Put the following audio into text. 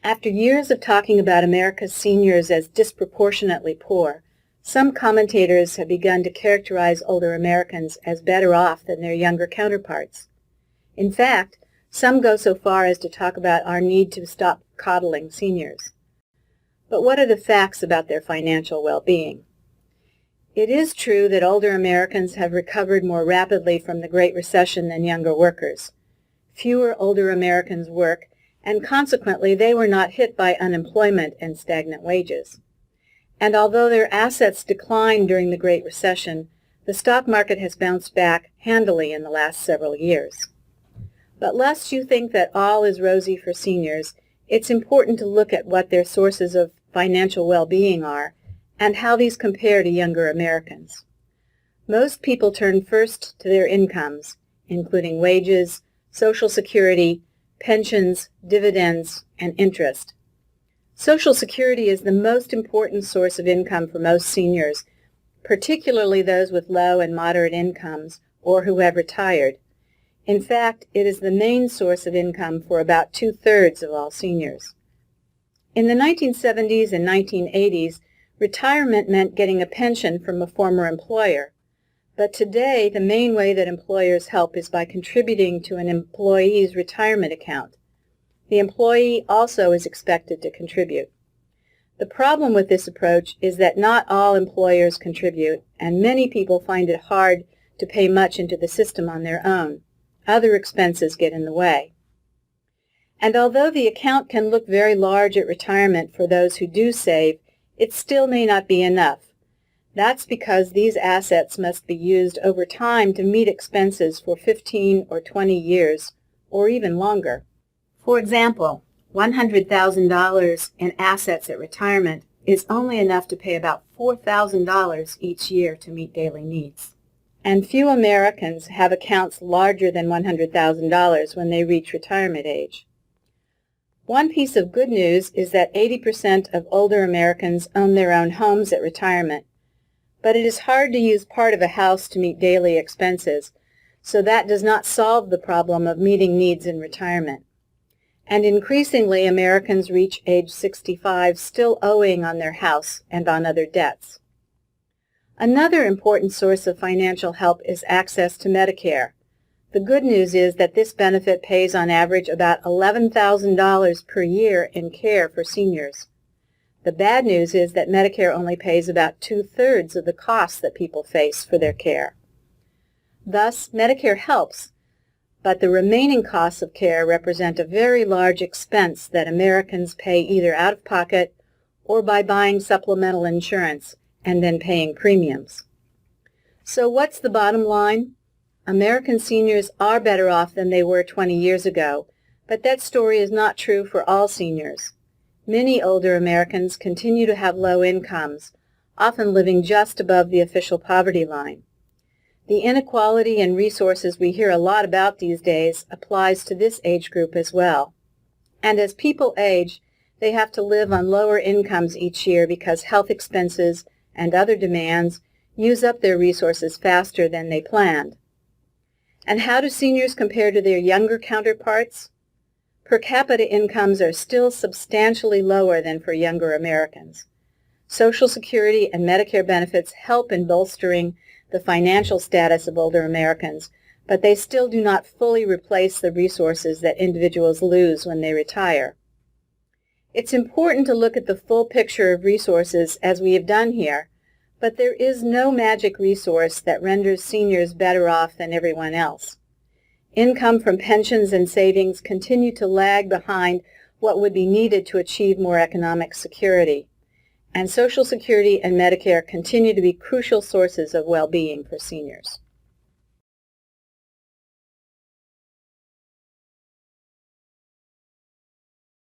After years of talking about America's seniors as disproportionately poor, some commentators have begun to characterize older Americans as better off than their younger counterparts. In fact, some go so far as to talk about our need to stop coddling seniors. But what are the facts about their financial well-being? It is true that older Americans have recovered more rapidly from the Great Recession than younger workers. Fewer older Americans work, and consequently they were not hit by unemployment and stagnant wages. And although their assets declined during the Great Recession, the stock market has bounced back handily in the last several years. But lest you think that all is rosy for seniors, it's important to look at what their sources of financial well-being are and how these compare to younger Americans. Most people turn first to their incomes, including wages, Social Security, pensions, dividends, and interest. Social Security is the most important source of income for most seniors, particularly those with low and moderate incomes or who have retired. In fact, it is the main source of income for about 2/3 of all seniors. In the 1970s and 1980s, retirement meant getting a pension from a former employer. But today, the main way that employers help is by contributing to an employee's retirement account. The employee also is expected to contribute. The problem with this approach is that not all employers contribute, and many people find it hard to pay much into the system on their own. Other expenses get in the way. And although the account can look very large at retirement for those who do save, it still may not be enough. That's because these assets must be used over time to meet expenses for 15 or 20 years, or even longer. For example, $100,000 in assets at retirement is only enough to pay about $4,000 each year to meet daily needs. And few Americans have accounts larger than $100,000 when they reach retirement age. One piece of good news is that 80% of older Americans own their own homes at retirement. But it is hard to use part of a house to meet daily expenses, so that does not solve the problem of meeting needs in retirement. And increasingly, Americans reach age 65 still owing on their house and on other debts. Another important source of financial help is access to Medicare. The good news is that this benefit pays on average about $11,000 per year in care for seniors. The bad news is that Medicare only pays about 2/3 of the costs that people face for their care. Thus, Medicare helps, but the remaining costs of care represent a very large expense that Americans pay either out of pocket or by buying supplemental insurance and then paying premiums. So what's the bottom line? American seniors are better off than they were 20 years ago, but that story is not true for all seniors. Many older Americans continue to have low incomes, often living just above the official poverty line. The inequality in resources we hear a lot about these days applies to this age group as well. And as people age, they have to live on lower incomes each year because health expenses and other demands use up their resources faster than they planned. And how do seniors compare to their younger counterparts? Per capita incomes are still substantially lower than for younger Americans. Social Security and Medicare benefits help in bolstering the financial status of older Americans, but they still do not fully replace the resources that individuals lose when they retire. It's important to look at the full picture of resources as we have done here, but there is no magic resource that renders seniors better off than everyone else. Income from pensions and savings continue to lag behind what would be needed to achieve more economic security. And Social Security and Medicare continue to be crucial sources of well-being for seniors.